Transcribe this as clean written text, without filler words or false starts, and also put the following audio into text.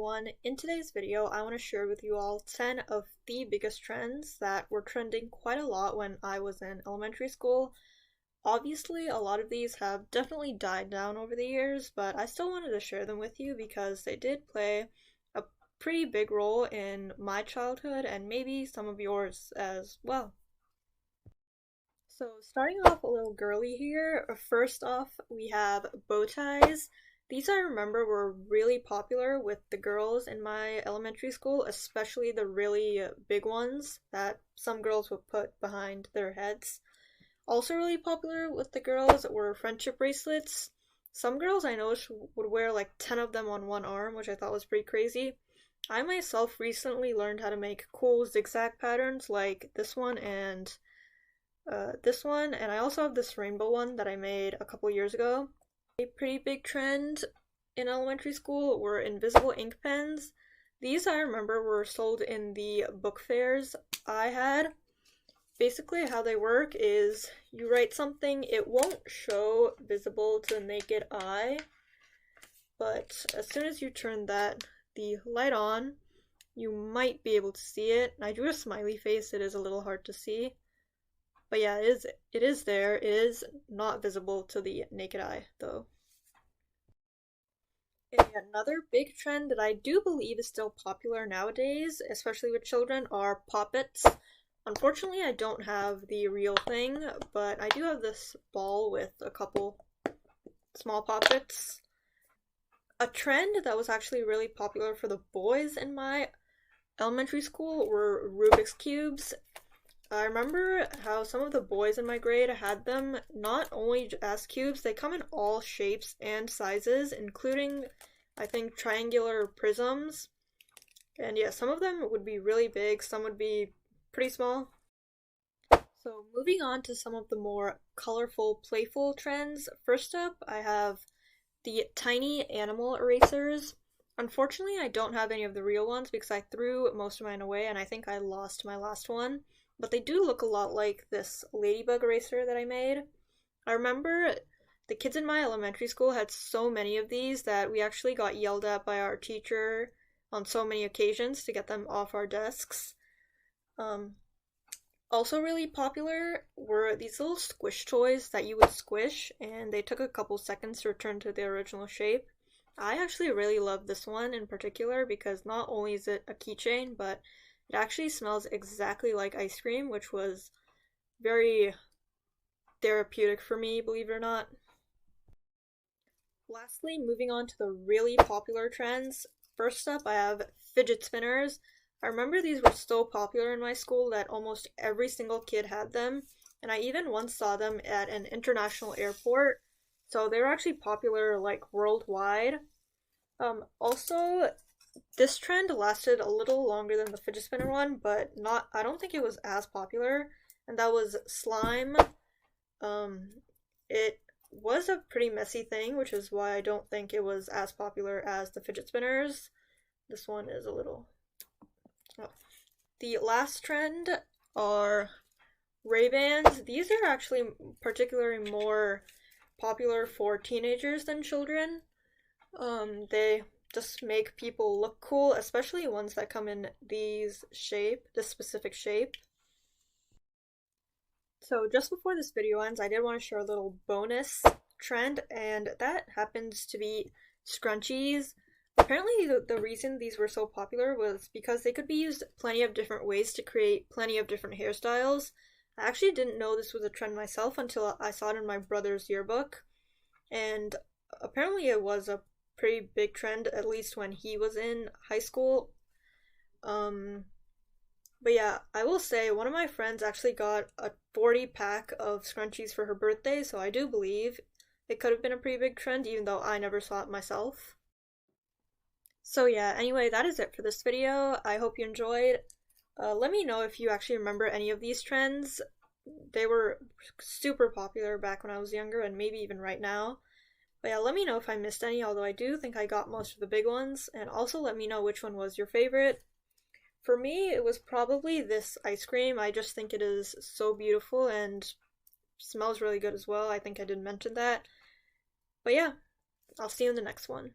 everyone. In today's video, I want to share with you all 10 of the biggest trends that were trending quite a lot when I was in elementary school. Obviously, a lot of these have definitely died down over the years, but I still wanted to share them with you because they did play a pretty big role in my childhood and maybe some of yours as well. So, starting off a little girly here, first off, we have bow ties. These I remember were really popular with the girls in my elementary school, especially the really big ones that some girls would put behind their heads. Also, really popular with the girls were friendship bracelets. Some girls I noticed would wear like 10 of them on one arm, which I thought was pretty crazy. I myself recently learned how to make cool zigzag patterns like this one, and I also have this rainbow one that I made a couple years ago. A pretty big trend in elementary school were invisible ink pens. These I remember were sold in the book fairs I had. Basically, how they work is you write something, it won't show visible to the naked eye, but as soon as you turn the light on, you might be able to see it. I drew a smiley face, it is a little hard to see. But yeah, it is there. It is not visible to the naked eye, though. And another big trend that I do believe is still popular nowadays, especially with children, are poppets. Unfortunately, I don't have the real thing, but I do have this ball with a couple small poppets. A trend that was actually really popular for the boys in my elementary school were Rubik's Cubes. I remember how some of the boys in my grade had them not only as cubes, they come in all shapes and sizes, including, I think, triangular prisms. And yeah, some of them would be really big, some would be pretty small. So moving on to some of the more colorful, playful trends. First up, I have the tiny animal erasers. Unfortunately, I don't have any of the real ones because I threw most of mine away and I think I lost my last one. But they do look a lot like this ladybug eraser that I made. I remember the kids in my elementary school had so many of these that we actually got yelled at by our teacher on so many occasions to get them off our desks. Um, Also really popular were these little squish toys that you would squish, and they took a couple seconds to return to their original shape. I actually really love this one in particular because not only is it a keychain, but it actually smells exactly like ice cream, which was very therapeutic for me, believe it or not. Lastly, moving on to the really popular trends. First up, I have fidget spinners. I remember these were so popular in my school that almost every single kid had them, and I even once saw them at an international airport, so they were actually popular like worldwide. Also, this trend lasted a little longer than the fidget spinner one, but not, I don't think it was as popular, and that was slime. It was a pretty messy thing, which is why I don't think it was as popular as the fidget spinners. This one is a little... Oh. The last trend are Ray-Bans. These are actually particularly more popular for teenagers than children. They just make people look cool, especially ones that come in this specific shape. So just before this video ends, I did want to share a little bonus trend, and that happens to be scrunchies. Apparently the reason these were so popular was because they could be used plenty of different ways to create plenty of different hairstyles. I actually didn't know this was a trend myself until I saw it in my brother's yearbook, and apparently it was a pretty big trend, at least when he was in high school. But yeah, I will say one of my friends actually got a 40 pack of scrunchies for her birthday, so I do believe it could have been a pretty big trend, even though I never saw it myself. So yeah, anyway, that is it for this video. I hope you enjoyed. Let me know if you actually remember any of these trends. They were super popular back when I was younger, and maybe even right now. But yeah, let me know if I missed any, although I do think I got most of the big ones, and also let me know which one was your favorite. For me, it was probably this ice cream. I just think it is so beautiful and smells really good as well. I think I did mention that. But yeah, I'll see you in the next one.